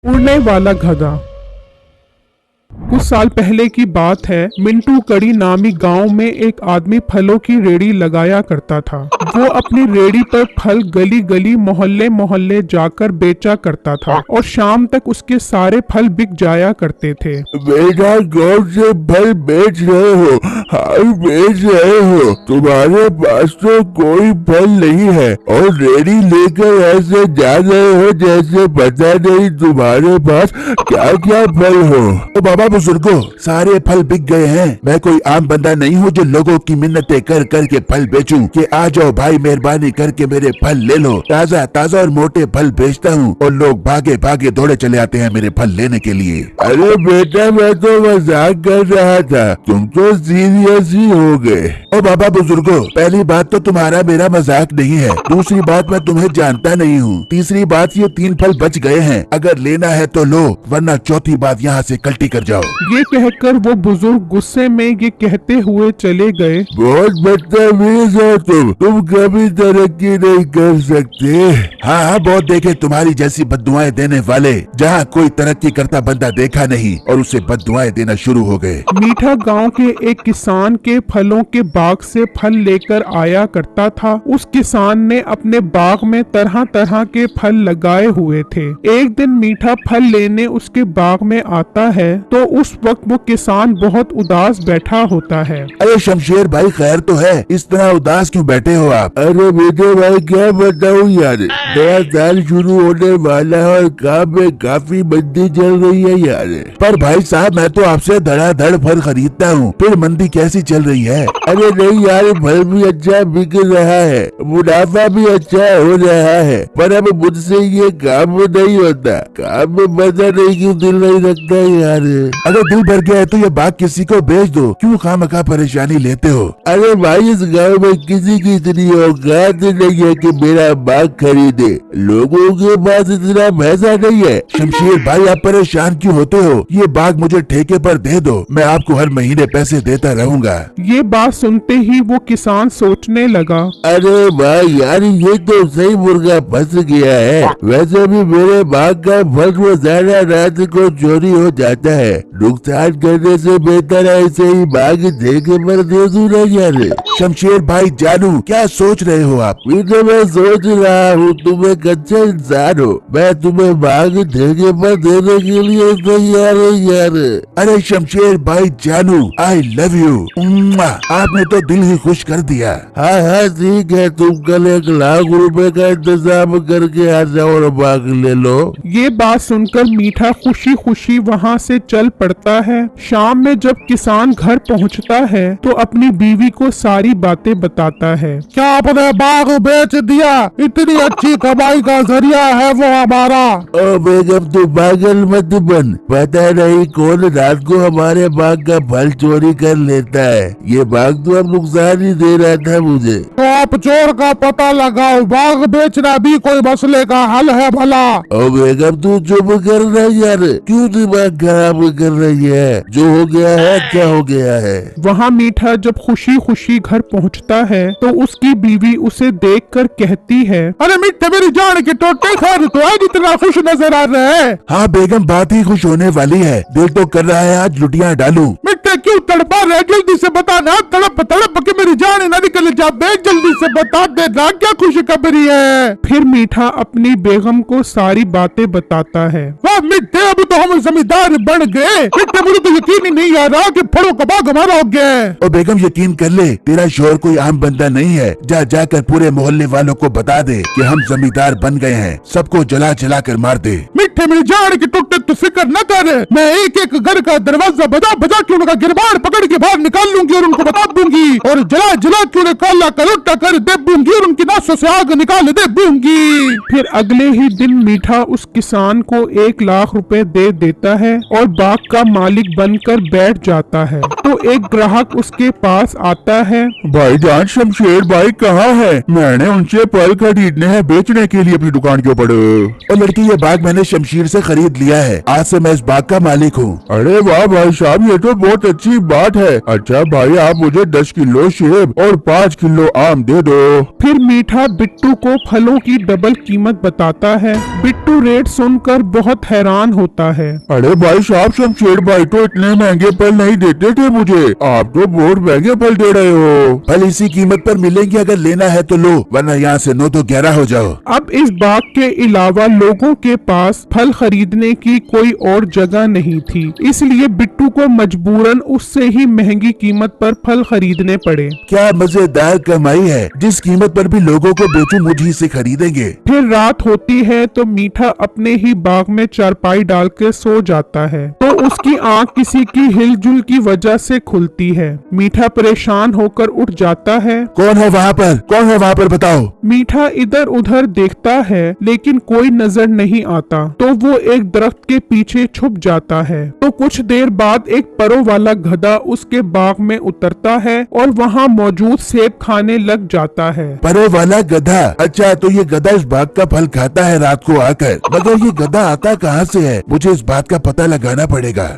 उड़ने वाला गधा। कुछ साल पहले की बात है। मिंटू कड़ी नामी गांव में एक आदमी फलों की रेड़ी लगाया करता था। वो अपनी रेड़ी पर फल गली गली मोहल्ले मोहल्ले जाकर बेचा करता था और शाम तक उसके सारे फल बिक जाया करते थे। बेटा गाँव से फल बेच रहे हो? हाँ बेच रहे हो। तुम्हारे पास तो कोई फल नहीं है और रेडी लेकर ऐसे जा रहे हो जैसे पता नहीं तुम्हारे पास क्या क्या फल हो। तो बाबा बुजुर्गो, सारे फल बिक गए हैं। मैं कोई आम बंदा नहीं हूँ जो लोगों की मिन्नतें कर कर के फल बेचूं कि आ जाओ भाई मेहरबानी करके मेरे फल ले लो। ताज़ा ताज़ा और मोटे फल बेचता हूँ और लोग भागे भागे दौड़े चले आते हैं मेरे फल लेने के लिए। अरे बेटा मैं तो मजाक कर रहा था, तुम तो सीरियस ही हो गए। ओ बाबा बुजुर्गो, पहली बात तो तुम्हारा मेरा मजाक नहीं है। दूसरी बात मैं तुम्हें जानता नहीं हूँ। तीसरी बात ये 3 फल बच गए हैं, अगर लेना है तो लो वरना चौथी बात यहाँ से कल्टी कर जाओ। ये कहकर वो बुजुर्ग गुस्से में ये कहते हुए चले गए। बहुत बदतमीज हो तुम कभी तरक्की नहीं कर सकते। हाँ बहुत देखे तुम्हारी जैसी बद्दुआएं देने वाले। जहाँ कोई तरक्की करता बंदा देखा नहीं और उसे बद्दुआएं देना शुरू हो गए। मीठा गांव के एक किसान के फलों के बाग से फल लेकर आया करता था। उस किसान ने अपने बाग में तरह तरह के फल लगाए हुए थे। एक दिन मीठा फल लेने उसके बाग में आता है तो उस वक्त वो किसान बहुत उदास बैठा होता है। अरे शमशेर भाई खैर तो है, इस तरह उदास क्यों बैठे हो आप? अरे बेटे भाई क्या बताऊँ यार, नया साल शुरू होने वाला है और काम में काफी मंदी चल रही है यार। पर भाई साहब मैं तो आपसे धड़ाधड़ फल खरीदता हूँ, फिर मंदी कैसी चल रही है? अरे नहीं यार, फल भी अच्छा बिक रहा है, मुनाफा भी अच्छा हो रहा है, पर अब मुझसे ये काम नहीं होता। काम में मजा नहीं, क्यों दिल नहीं रखता यार। अगर दिल भर गया है तो ये बाग किसी को बेच दो, क्यों खामखा परेशानी लेते हो? अरे भाई इस गांव में किसी की इतनी औकात नहीं है कि मेरा बाग खरीदे। लोगों के पास इतना पैसा नहीं है। शमशेर भाई आप परेशान क्यों होते हो? ये बाग मुझे ठेके पर दे दो, मैं आपको हर महीने पैसे देता रहूंगा। ये बात सुनते ही वो किसान सोचने लगा। अरे भाई यार ये तो सही मुर्गा फंस गया है। वैसे भी मेरे बाग का फल रोजाना रात को चोरी हो जाता है। नुकसान करने से बेहतर है इसे ही बाग ठेके पर दे दूं ना यार। शमशेर भाई जानू क्या सोच रहे हो आप? तो मैं सोच रहा हूँ तुम एक अच्छा इंसान हो, मैं तुम्हें बाग ठेके पर देने के लिए तैयार हूँ यार। अरे शमशेर भाई जानू आई लव यू। आपने तो दिल ही खुश कर दिया। हाँ हाँ ठीक है, तुम कल 1 लाख रुपए का इंतजाम करके आ जाओ और बाग ले लो। ये बात सुनकर मीठा खुशी खुशी वहाँ से चल पड़ता है। शाम में जब किसान घर पहुँचता है तो अपनी बीवी को सारी बातें बताता है। क्या आपने बाग बेच दिया? इतनी अच्छी कमाई का जरिया है वो हमारा। ओ बेगम तू पागल मत बन, पता नहीं कौन रात को हमारे बाग का फल चोरी कर लेता है। ये बाग तो अब नुकसान ही दे रहा था मुझे। तो आप चोर का पता लगाओ, बाग बेचना भी कोई मसले का हल है भला। ओ बेगम तू चुप कर रहा यार, क्यों दिमाग खराब कर रही है? जो हो गया है क्या हो गया है। वहाँ मीठा जब खुशी खुशी घर पहुँचता है तो उसकी बीवी उसे देखकर कहती है, अरे मीठे मेरी जान के टोटे खैर तो आज इतना खुश नजर आ रहा है। हाँ बेगम बात ही खुश होने वाली है, दिल तो कर रहा है आज लुटियाँ डालूं। मिठे क्यों तड़पा रहे? जल्दी से बता ना, तड़प तड़प के मेरी जान ना निकल जाए। जल्दी से बता दे ना क्या खुशखबरी है। फिर मीठा अपनी बेगम को सारी बातें बताता है। वाह मिठे अब तो हम जमींदार बन गए। मिठे मुझे तो यकीन ही नहीं आ रहा कि फलों का बाग हमारा हो गया है। ओ बेगम यकीन कर ले, तेरा शोहर कोई आम बंदा नहीं है। जा जाकर पूरे मोहल्ले वालों को बता दे कि हम जमींदार बन गए हैं, सबको जला जला कर मार दे। मिठे मेरी जान की टुकड़े तू फिक्र न कर, मैं एक एक घर का दरवाजा बजा बजा के उनका गिरबान पकड़ के बाहर निकाल लूंगी और उनको बता दूंगी और जला जला के उन्हें काला कलुट्टा कर दे दूंगी और उनकी नासों से आग निकाल दे दूंगी। फिर अगले ही दिन मीठा उस किसान को 1 लाख रुपए दे देता है और बाग का मालिक बनकर बैठ जाता है। तो एक ग्राहक उसके पास आता है। भाईजान शमशेर भाई कहाँ है? मैंने उनसे फल खरीदने हैं बेचने के लिए अपनी दुकान के ऊपर। और लड़की ये बाग मैंने शमशीर से खरीद लिया है, आज से मैं इस बाग का मालिक हूँ। अरे वाह भाई साहब, ये तो बहुत अच्छी बात है। अच्छा भाई आप मुझे 10 किलो सेब और 5 किलो आम दे दो। फिर मीठा बिट्टू को फलों की डबल कीमत बताता है। बिट्टू रेट सुनकर बहुत हैरान होता है। अरे भाई साहब शमशेर भाई तो इतने महंगे फल नहीं देते थे मुझे, आप तो बहुत महंगे फल दे रहे हो। फल इसी कीमत पर मिलेंगे, अगर लेना है तो लो, वरना यहाँ से 9 तो 11 हो जाओ। अब इस बाग के अलावा लोगों के पास फल खरीदने की कोई और जगह नहीं थी, इसलिए बिट्टू को मजबूरन उससे ही महंगी कीमत पर फल खरीदने पड़े। क्या मजेदार कमाई है, जिस कीमत पर भी लोगों को बेचूं मुझी से खरीदेंगे। फिर रात होती है तो मीठा अपने ही बाग में चारपाई डाल के सो जाता है, तो उसकी आंख किसी की हिलजुल की वजह से खुलती है। मीठा परेशान होकर उठ जाता है। कौन है वहाँ पर, कौन है वहाँ पर बताओ। मीठा इधर उधर देखता है लेकिन कोई नजर नहीं आता, तो वो एक दरख्त के पीछे छुप जाता है। तो कुछ देर बाद एक परों वाला गधा उसके बाग में उतरता है और वहाँ मौजूद सेब खाने लग जाता है। परों वाला गधा, अच्छा तो ये गधा इस बाग का फल खाता है रात को आकर, मगर ये गधा आता कहाँ से है, मुझे इस बात का पता लगाना पड़ेगा।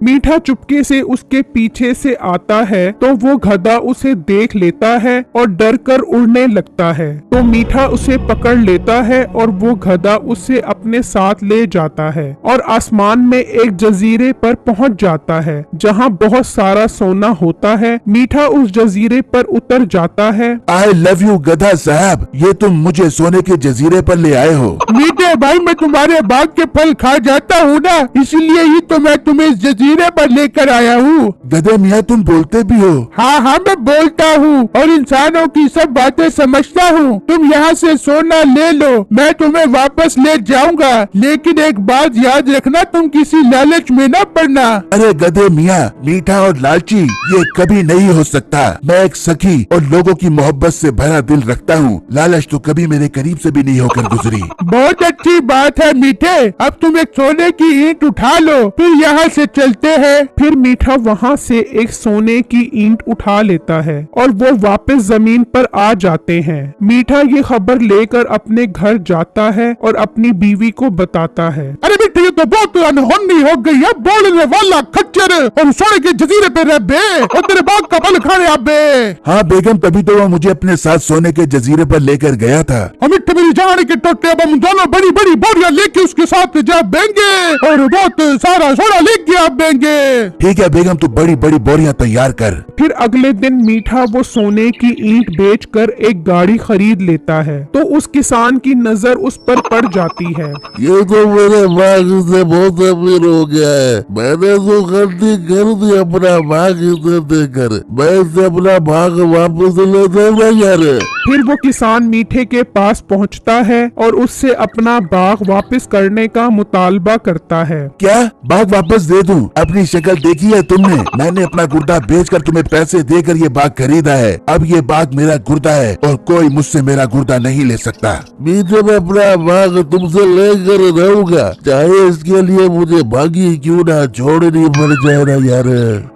मीठा चुपके से उसके पीछे से आता है तो वो गधा उसे देख लेता है और डर कर उड़ने लगता है। तो मीठा उसे पकड़ लेता है और वो गधा उसे अपने साथ ले जाता है और आसमान में एक जजीरे पर पहुंच जाता है जहां बहुत सारा सोना होता है। मीठा उस जजीरे पर उतर जाता है। आई लव यू गधा साहब, ये तुम मुझे सोने के जजीरे पर ले आए हो। मीठे भाई मैं तुम्हारे बाग के फल खा जाता हूँ ना, इसलिए ही तो मैं तुम्हें इस जजीरे पर लेकर आया हूँ। गधे मियाँ तुम बोलते भी हो। हाँ हाँ मैं बोलता हूँ और इंसानों की सब बातें समझता हूँ। तुम यहाँ से सोना ले लो, मैं तुम्हें वापस ले जाऊंगा, लेकिन एक बात याद रखना, तुम किसी लालच में न पड़ना। अरे गधे मियाँ, मीठा और लालची ये कभी नहीं हो सकता। मैं एक सखी और लोगों की मोहब्बत से भरा दिल रखता हूँ, लालच तो कभी मेरे करीब से भी नहीं होकर गुजरी। बहुत अच्छी बात है मीठे, अब तुम एक सोने की ईंट उठा लो, फिर यहाँ से चलते हैं। फिर मीठा वहाँ से एक सोने की ईंट उठा लेता है और वो वापस जमीन पर आ जाते हैं। मीठा ये खबर लेकर अपने घर जाता है और अपनी बीवी को बताता है। अरे मीठे ये तो बहुत अनहोनी हो गई है, बोलने वाला खच्चर और सोने के जजीरे पे रह बे और तेरे बाग का फल खाने आ बे। हाँ बेगम, तभी तो वो मुझे अपने साथ सोने के जजीरे पर लेकर गया था। मीठे मेरी जान के टोटे, अब हम दोनों बड़ी बड़ी बोरियां लेके उसके साथ जा बेंगे और बहुत सारा सोना लेके आ बेंगे। ठीक है बेगम, तू बड़ी बड़ी बोरियां तैयार कर। फिर अगले दिन मीठा वो सोने की ईंट बेचकर एक गाड़ी खरीद लेता है। तो उस किसान की नजर उस पर पड़ जाती है। ये तो मेरे बाग से बहुत अमीर हो गया है, मैंने तो गलती कर दी अपना बाग इसे देकर, मैं इसे अपना बाग वापस ले देना यार। फिर वो किसान मीठे के पास पहुंचता है और उससे अपना बाग वापस करने का मुतालबा करता है। क्या बाग वापस दे दूं? अपनी शक्ल देखी है तुमने? मैंने अपना गुर्दा बेचकर तुम्हें पैसे देकर ये बाग खरीदा है, अब ये बाग मेरा गुर्दा है और कोई मुझसे मेरा गुर्दा नहीं ले सकता। मीठे मैं अपना बाग तुमसे लेकर रहूंगा, चाहे इसके लिए मुझे बागी क्यों ना छोड़नी पड़ जाए ना यार।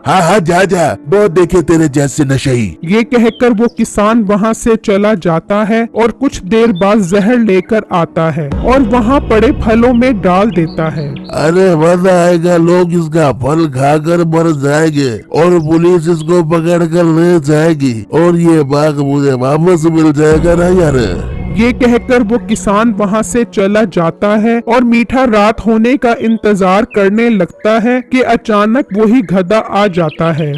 हाँ हाँ जा जा, बहुत देखे तेरे जैसे नशेई। ये कहकर वो किसान वहाँ से चला जाता है और कुछ देर बाद जहर लेकर आता है और वहाँ पड़े फलों में डाल देता है। अरे मजा आएगा, लोग इसका फल खाकर मर जाएंगे और पुलिस इसको पकड़ कर ले जाएगी और ये बाग मुझे वापस मिल जाएगा ना यार। ये कहकर वो किसान वहाँ से चला जाता है और मीठा रात होने का इंतजार करने लगता है कि अचानक वही गधा आ जाता है।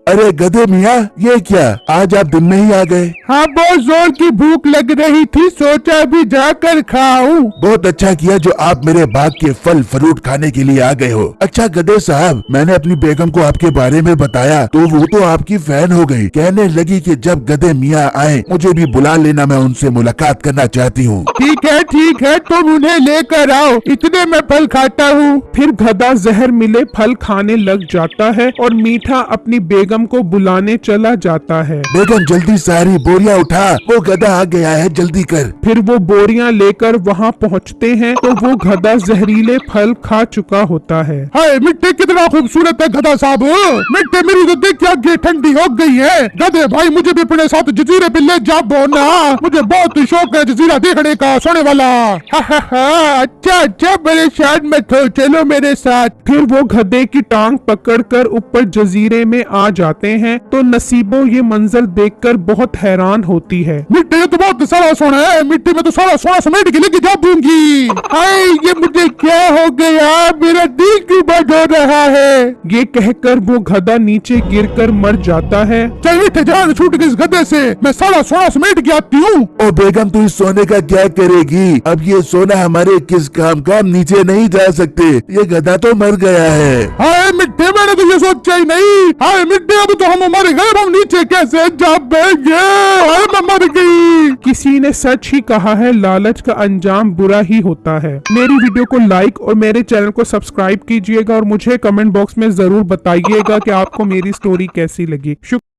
अरे गधे मियाँ, ये क्या आज आप दिन में ही आ गए? हाँ बहुत जोर की भूख लग रही थी, सोचा भी जाकर खाऊं। बहुत अच्छा किया जो आप मेरे बाग के फल फ्रूट खाने के लिए आ गए हो। अच्छा गधे साहब, मैंने अपनी बेगम को आपके बारे में बताया तो वो तो आपकी फैन हो गई, कहने लगी कि जब गधे मियाँ आए मुझे भी बुला लेना, मैं उनसे मुलाकात करना चाहती हूँ। ठीक है तुम उन्हें लेकर आओ, इतने मैं फल खाता हूँ। फिर गधा जहर मिले फल खाने लग जाता है और मीठा अपनी बेगम बेगम को बुलाने चला जाता है। बेगम जल्दी सारी बोरियां उठा, वो गधा आ गया है, जल्दी कर। फिर वो बोरियां लेकर वहां पहुंचते हैं तो वो गधा जहरीले फल खा चुका होता है। हाय मिट्टी कितना खूबसूरत है गधा साहब, मिट्टी मेरी तो देख के आगे ठंडी हो गई है। गधे भाई मुझे भी अपने साथ जजीरे पे ले जा बोना, मुझे बहुत शौक है जजीरा देखने का, सोने वाला। अच्छा अच्छा मेरे साथ में तो चलो मेरे साथ। फिर वो गधे की टांग पकड़कर ऊपर जजीरे में आ जाते हैं तो नसीबो ये मंजर देखकर बहुत हैरान होती है। मिट्टी में तो बहुत सारा सोना है, मिट्टी में तो सारा सोना समेट के लेके जा दूंगी। हाय ये मुझे क्या हो गया, मेरा दिल क्यों बंद हो रहा है। ये कहकर वो गधा नीचे गिरकर मर जाता है। चल मिट्टी जान छूट गई इस गधे से, मैं सारा सोना समेट के आती हूँ। ओ बेगम तू इस सोने का क्या करेगी, अब ये सोना हमारे किस काम का, हम नीचे नहीं जा सकते, ये गधा तो मर गया है। हाय मिट्टी मैंने तो ये सोचा ही नहीं। हाय मिट्टी अब तो हम मर गए, हम नीचे कैसे जा पाएंगे। हाय मैं मर गई। किसी ने सच ही कहा है, लालच का अंजाम बुरा ही होता है। मेरी वीडियो को लाइक और मेरे चैनल को सब्सक्राइब कीजिएगा और मुझे कमेंट बॉक्स में जरूर बताइएगा कि आपको मेरी स्टोरी कैसी लगी। शुक्रिया।